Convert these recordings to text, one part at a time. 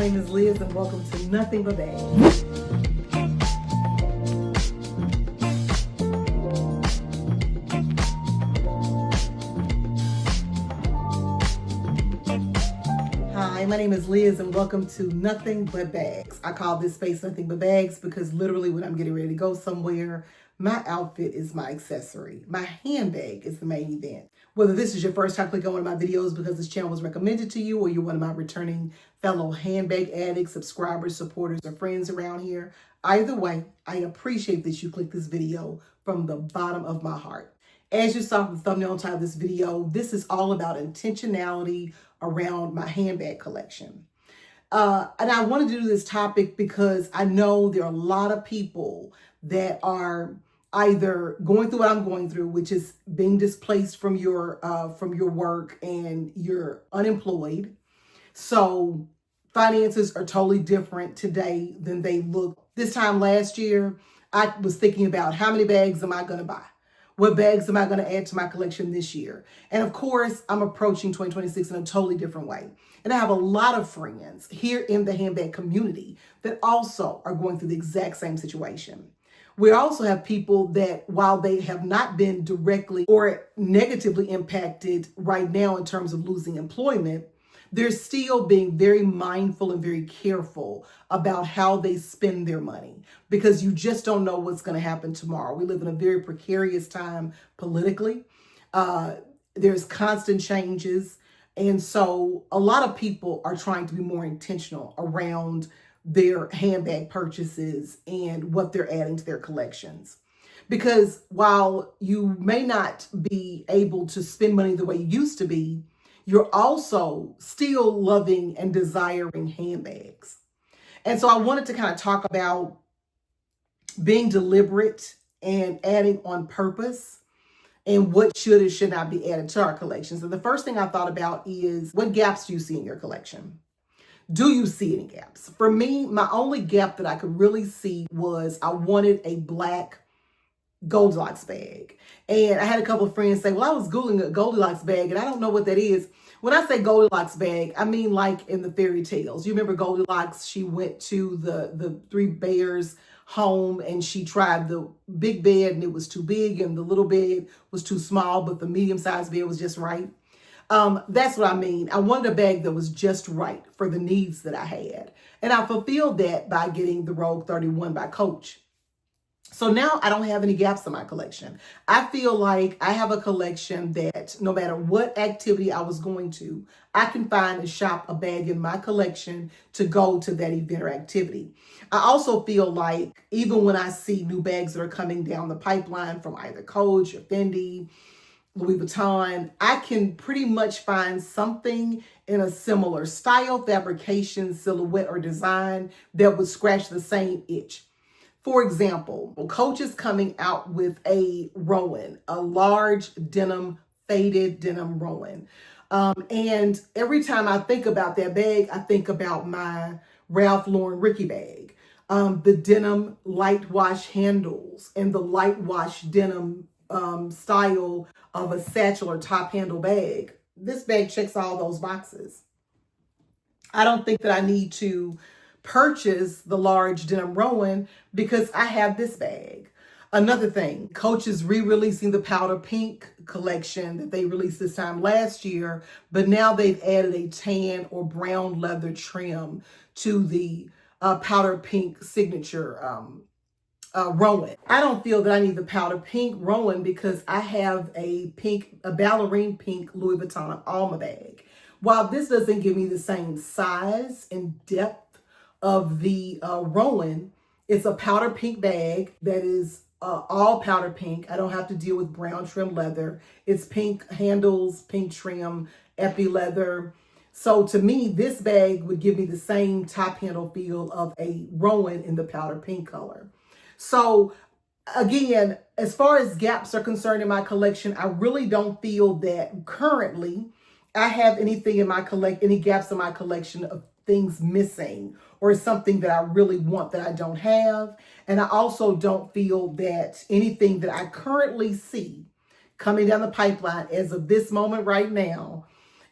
name is Liz and welcome to Nothing But Bags. Hi, my name is Liz and welcome to Nothing But Bags. I call this space Nothing But Bags because literally when I'm getting ready to go somewhere, my outfit is my accessory. My handbag is the main event. Whether this is your first time clicking on one of my videos because this channel was recommended to you or you're one of my returning fellow handbag addicts, subscribers, supporters, or friends around here, either way, I appreciate that you clicked this video from the bottom of my heart. As you saw from the thumbnail on top of this video, this is all about intentionality around my handbag collection. And I wanted to do this topic because I know there are a lot of people that are either going through what I'm going through, which is being displaced from your work and you're unemployed. So finances are totally different today than they looked this time last year. I was thinking about how many bags am I going to buy? What bags am I going to add to my collection this year? And of course, I'm approaching 2026 in a totally different way. And I have a lot of friends here in the handbag community that also are going through the exact same situation. We also have people that, while they have not been directly or negatively impacted right now in terms of losing employment, they're still being very mindful and very careful about how they spend their money because you just don't know what's going to happen tomorrow. We live in a very precarious time politically. There's constant changes. And so a lot of people are trying to be more intentional around their handbag purchases and what they're adding to their collections. Because while you may not be able to spend money the way you used to be, you're also still loving and desiring handbags. And so I wanted to kind of talk about being deliberate and adding on purpose and what should and should not be added to our collections. And the first thing I thought about is, what gaps do you see in your collection? Do you see any gaps? For me, my only gap that I could really see was I wanted a black Goldilocks bag. And I had a couple of friends say, well, I was Googling a Goldilocks bag and I don't know what that is. When I say Goldilocks bag, I mean like in the fairy tales. You remember Goldilocks? She went to the three bears home and she tried the big bed and it was too big and the little bed was too small, but the medium-sized bed was just right. That's what I mean. I wanted a bag that was just right for the needs that I had. And I fulfilled that by getting the Rogue 31 by Coach. So now I don't have any gaps in my collection. I feel like I have a collection that no matter what activity I was going to, I can find and shop a bag in my collection to go to that event or activity. I also feel like even when I see new bags that are coming down the pipeline from either Coach or Fendi, Louis Vuitton, I can pretty much find something in a similar style, fabrication, silhouette, or design that would scratch the same itch. For example, Coach is coming out with a Rowan, a large denim, faded denim Rowan. And every time I think about that bag, I think about my Ralph Lauren Ricky bag. The denim light wash handles and the light wash denim style of a satchel or top handle bag. This bag checks all those boxes. I don't think that I need to purchase the large denim Rowan because I have this bag. Another thing, Coach is re-releasing the powder pink collection that they released this time last year, but now they've added a tan or brown leather trim to the powder pink signature Rowan. I don't feel that I need the powder pink Rowan because I have a ballerine pink Louis Vuitton Alma bag. While this doesn't give me the same size and depth of the Rowan, it's a powder pink bag that is all powder pink. I don't have to deal with brown trim leather. It's pink handles, pink trim, epi leather. So to me, this bag would give me the same top handle feel of a Rowan in the powder pink color. So again, as far as gaps are concerned in my collection, I really don't feel that currently I have anything in my any gaps in my collection of things missing or something that I really want that I don't have. And I also don't feel that anything that I currently see coming down the pipeline as of this moment right now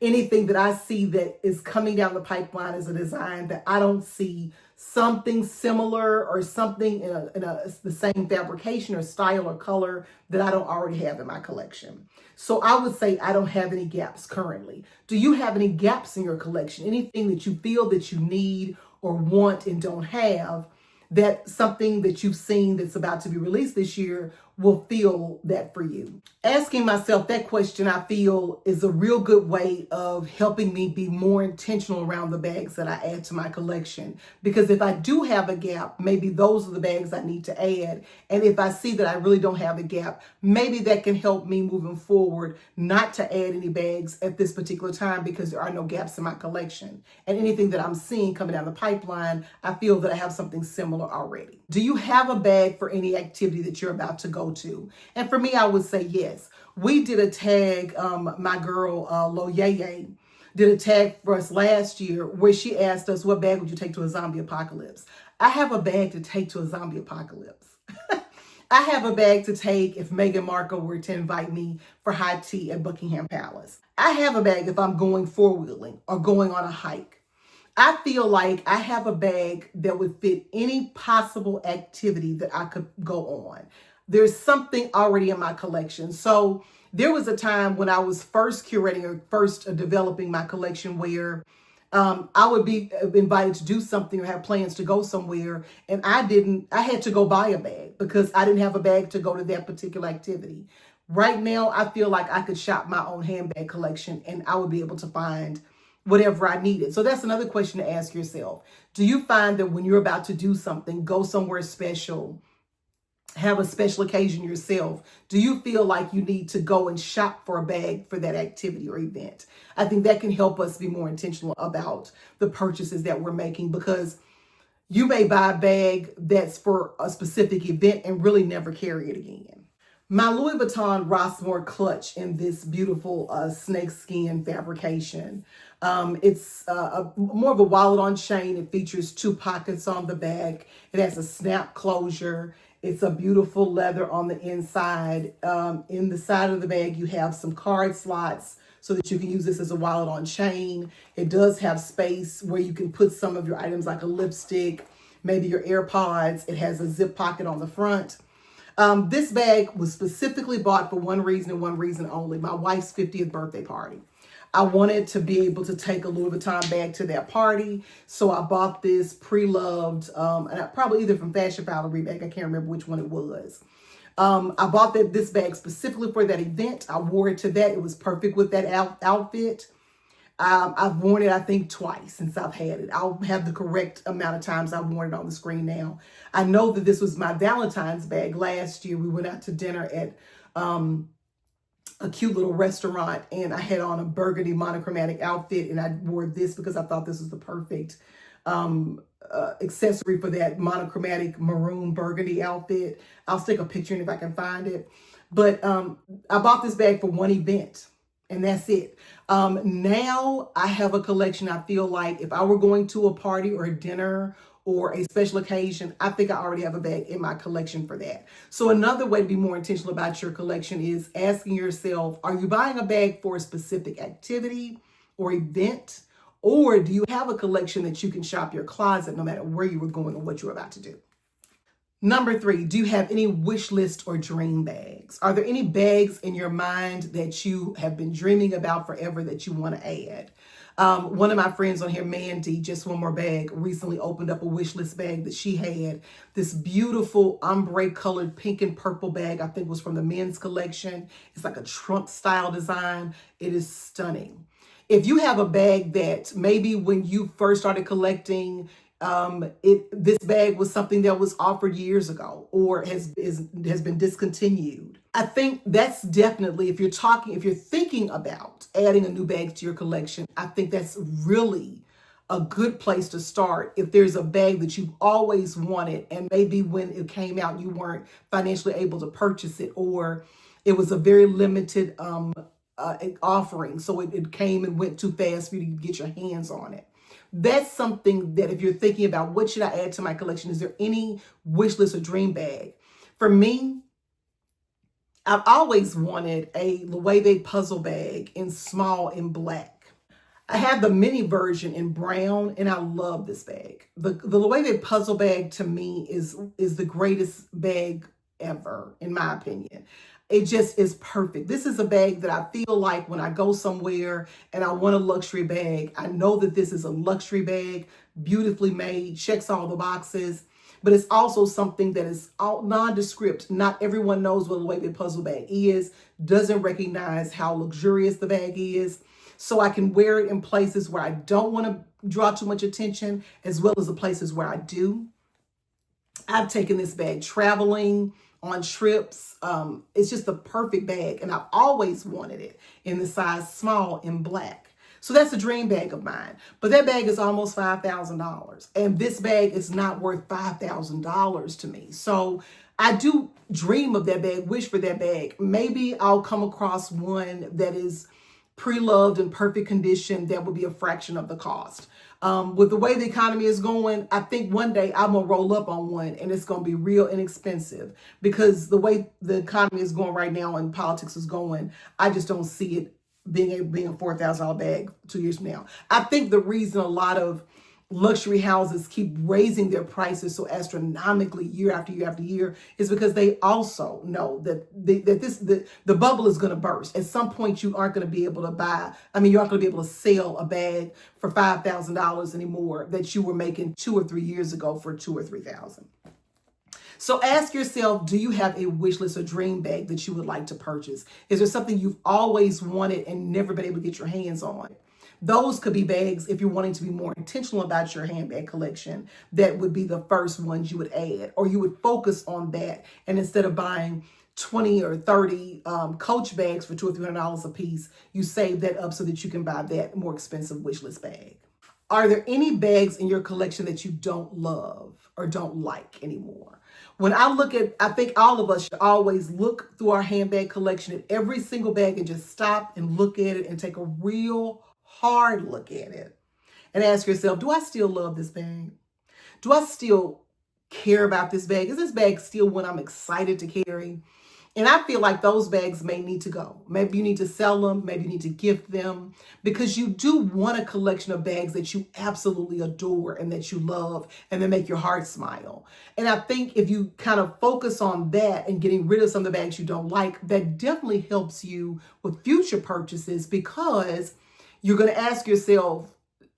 Anything that I see that is coming down the pipeline is a design that I don't see something similar or something the same fabrication or style or color that I don't already have in my collection. So I would say I don't have any gaps currently. Do you have any gaps in your collection? Anything that you feel that you need or want and don't have, that something that you've seen that's about to be released this year will fill that for you? Asking myself that question, I feel, is a real good way of helping me be more intentional around the bags that I add to my collection. Because if I do have a gap, maybe those are the bags I need to add. And if I see that I really don't have a gap, maybe that can help me moving forward not to add any bags at this particular time because there are no gaps in my collection. And anything that I'm seeing coming down the pipeline, I feel that I have something similar already. Do you have a bag for any activity that you're about to go to? And for me, I would say yes. We did a tag, my girl, Loyeye, did a tag for us last year where she asked us, what bag would you take to a zombie apocalypse? I have a bag to take to a zombie apocalypse. I have a bag to take if Meghan Markle were to invite me for high tea at Buckingham Palace. I have a bag if I'm going four-wheeling or going on a hike. I feel like I have a bag that would fit any possible activity that I could go on. There's something already in my collection. So there was a time when I was first curating or first developing my collection where I would be invited to do something or have plans to go somewhere. And I had to go buy a bag because I didn't have a bag to go to that particular activity. Right now, I feel like I could shop my own handbag collection and I would be able to find whatever I needed. So that's another question to ask yourself. Do you find that when you're about to do something, go somewhere special, have a special occasion yourself, do you feel like you need to go and shop for a bag for that activity or event? I think that can help us be more intentional about the purchases that we're making, because you may buy a bag that's for a specific event and really never carry it again. My Louis Vuitton Rossmore clutch in this beautiful snakeskin fabrication. It's more of a wallet on chain. It features two pockets on the back. It has a snap closure. It's a beautiful leather on the inside. In the side of the bag, you have some card slots so that you can use this as a wallet on chain. It does have space where you can put some of your items like a lipstick, maybe your AirPods. It has a zip pocket on the front. This bag was specifically bought for one reason and one reason only: my wife's 50th birthday party. I wanted to be able to take a Louis Vuitton bag to that party. So I bought this pre-loved, and probably either from Fashion Gallery bag. I can't remember which one it was. I bought this bag specifically for that event. I wore it to that. It was perfect with that outfit. I've worn it, I think, twice since I've had it. I'll have the correct amount of times I've worn it on the screen now. I know that this was my Valentine's bag last year. We went out to dinner at a cute little restaurant, and I had on a burgundy monochromatic outfit, and I wore this because I thought this was the perfect accessory for that monochromatic maroon burgundy outfit. I'll stick a picture in if I can find it. But I bought this bag for one event, and that's it. Now I have a collection. I feel like if I were going to a party or a dinner or a special occasion, I think I already have a bag in my collection for that. So another way to be more intentional about your collection is asking yourself, are you buying a bag for a specific activity or event? Or do you have a collection that you can shop your closet no matter where you were going or what you're about to do? Number 3, do you have any wish list or dream bags? Are there any bags in your mind that you have been dreaming about forever that you want to add? One of my friends on here, Mandy, just one more bag, recently opened up a wish list bag that she had. This beautiful ombre colored pink and purple bag, I think was from the men's collection. It's like a trunk style design. It is stunning. If you have a bag that maybe when you first started collecting, this bag was something that was offered years ago or has been discontinued, I think that's definitely, if you're thinking about adding a new bag to your collection, I think that's really a good place to start. If there's a bag that you've always wanted and maybe when it came out you weren't financially able to purchase it, or it was a very limited offering, so it came and went too fast for you to get your hands on it. That's something that if you're thinking about what should I add to my collection, is there any wish list or dream bag? For me, I've always wanted a Loewe puzzle bag in small in black. I have the mini version in brown, and I love this bag. The Loewe puzzle bag to me is the greatest bag ever, in my opinion. It just is perfect. This is a bag that I feel like when I go somewhere and I want a luxury bag, I know that this is a luxury bag, beautifully made, checks all the boxes. But it's also something that is all nondescript. Not everyone knows what a Loewe puzzle bag is, doesn't recognize how luxurious the bag is. So I can wear it in places where I don't want to draw too much attention, as well as the places where I do. I've taken this bag traveling, on trips. It's just the perfect bag, and I've always wanted it in the size small in black. So that's a dream bag of mine. But that bag is almost $5,000, and this bag is not worth $5,000 to me. So I do dream of that bag, wish for that bag. Maybe I'll come across one that is pre-loved in perfect condition that would be a fraction of the cost. With the way the economy is going, I think one day I'm gonna roll up on one and it's gonna be real inexpensive, because the way the economy is going right now and politics is going, I just don't see it being a $4,000 bag 2 years from now. I think the reason a lot of luxury houses keep raising their prices so astronomically year after year after year is because they also know that the bubble is going to burst. At some point, you aren't going to be able to you aren't going to be able to sell a bag for $5,000 anymore that you were making 2 or 3 years ago for $2,000 or $3,000. So ask yourself, do you have a wish list or dream bag that you would like to purchase? Is there something you've always wanted and never been able to get your hands on? Those could be bags, if you're wanting to be more intentional about your handbag collection, that would be the first ones you would add, or you would focus on that. And instead of buying 20 or 30 Coach bags for $200 or $300 a piece, you save that up so that you can buy that more expensive wish list bag. Are there any bags in your collection that you don't love or don't like anymore? When I think all of us should always look through our handbag collection at every single bag and just stop and look at it and take a real hard look at it and ask yourself, do I still love this bag? Do I still care about this bag? Is this bag still one I'm excited to carry? And I feel like those bags may need to go. Maybe you need to sell them. Maybe you need to gift them, because you do want a collection of bags that you absolutely adore and that you love and that make your heart smile. And I think if you kind of focus on that and getting rid of some of the bags you don't like, that definitely helps you with future purchases, because you're going to ask yourself,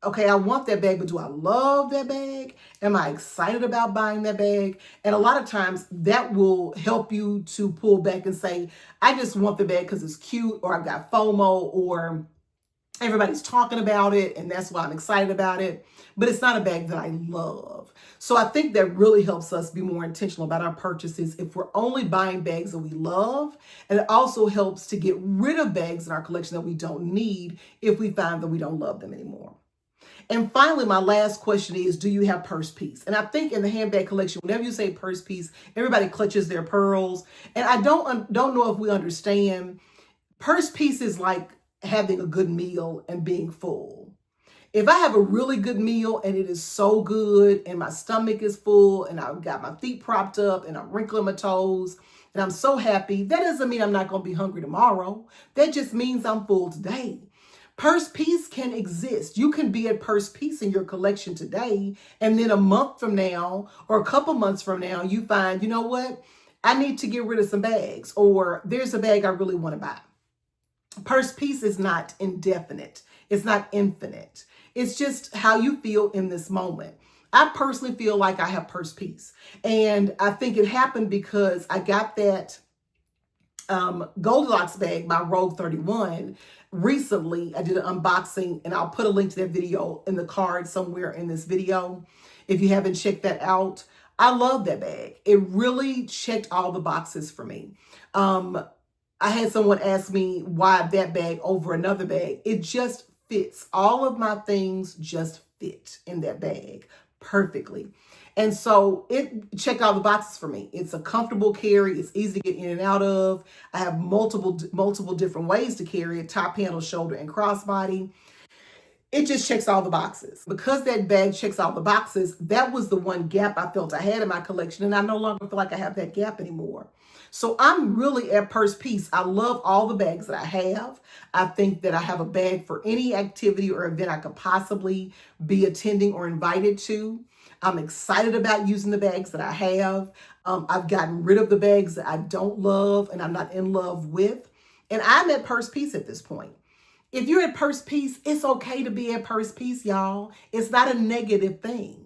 okay, I want that bag, but do I love that bag? Am I excited about buying that bag? And a lot of times that will help you to pull back and say, I just want the bag because it's cute, or I've got FOMO, or everybody's talking about it and that's why I'm excited about it. But it's not a bag that I love. So I think that really helps us be more intentional about our purchases if we're only buying bags that we love. And it also helps to get rid of bags in our collection that we don't need if we find that we don't love them anymore. And finally, my last question is, do you have purse piece? And I think in the handbag collection, whenever you say purse piece, everybody clutches their pearls. And I don't know if we understand, purse piece is like having a good meal and being full. If I have a really good meal and it is so good and my stomach is full and I've got my feet propped up and I'm wrinkling my toes and I'm so happy, that doesn't mean I'm not going to be hungry tomorrow. That just means I'm full today. Purse piece can exist. You can be at purse piece in your collection today, and then a month from now or a couple months from now, you find, you know what? I need to get rid of some bags, or there's a bag I really want to buy. Purse piece is not indefinite. It's not infinite. It's just how you feel in this moment. I personally feel like I have purse piece, and I think it happened because I got that Goldilocks bag by Rogue 31 recently. I did an unboxing, and I'll put a link to that video in the card somewhere in this video if you haven't checked that out. I love that bag. It really checked all the boxes for me. I had someone ask me why that bag over another bag. It just fits. All of my things just fit in that bag perfectly. And so it checked all the boxes for me. It's a comfortable carry. It's easy to get in and out of. I have multiple different ways to carry it: top panel, shoulder, and crossbody. It just checks all the boxes. Because that bag checks all the boxes, that was the one gap I felt I had in my collection, and I no longer feel like I have that gap anymore. So I'm really at purse peace. I love all the bags that I have. I think that I have a bag for any activity or event I could possibly be attending or invited to. I'm excited about using the bags that I have. I've gotten rid of the bags that I don't love and I'm not in love with. And I'm at purse peace at this point. If you're at purse peace, it's okay to be at purse peace, y'all. It's not a negative thing.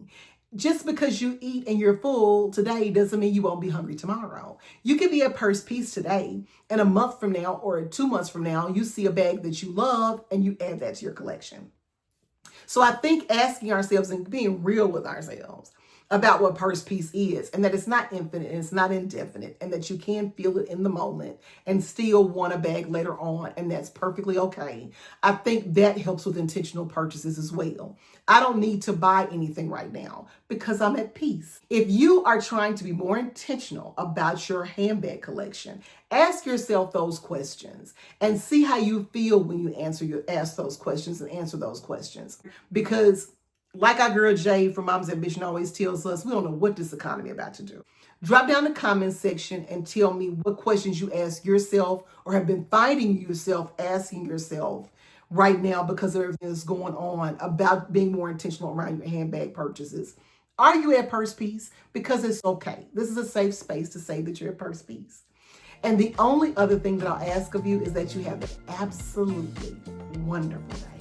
Just because you eat and you're full today doesn't mean you won't be hungry tomorrow. You could be at purse peace today, and a month from now or 2 months from now, you see a bag that you love and you add that to your collection. So I think asking ourselves and being real with ourselves about what purse peace is, and that it's not infinite and it's not indefinite, and that you can feel it in the moment and still want a bag later on, and that's perfectly okay. I think that helps with intentional purchases as well. I don't need to buy anything right now because I'm at peace. If you are trying to be more intentional about your handbag collection, ask yourself those questions and see how you feel when you ask those questions and answer those questions. Because like our girl Jay from Mom's Ambition always tells us, we don't know what this economy about to do. Drop down the comment section and tell me what questions you ask yourself or have been finding yourself asking yourself right now because of everything that's going on about being more intentional around your handbag purchases. Are you at purse peace? Because it's okay. This is a safe space to say that you're at purse peace. And the only other thing that I'll ask of you is that you have an absolutely wonderful day.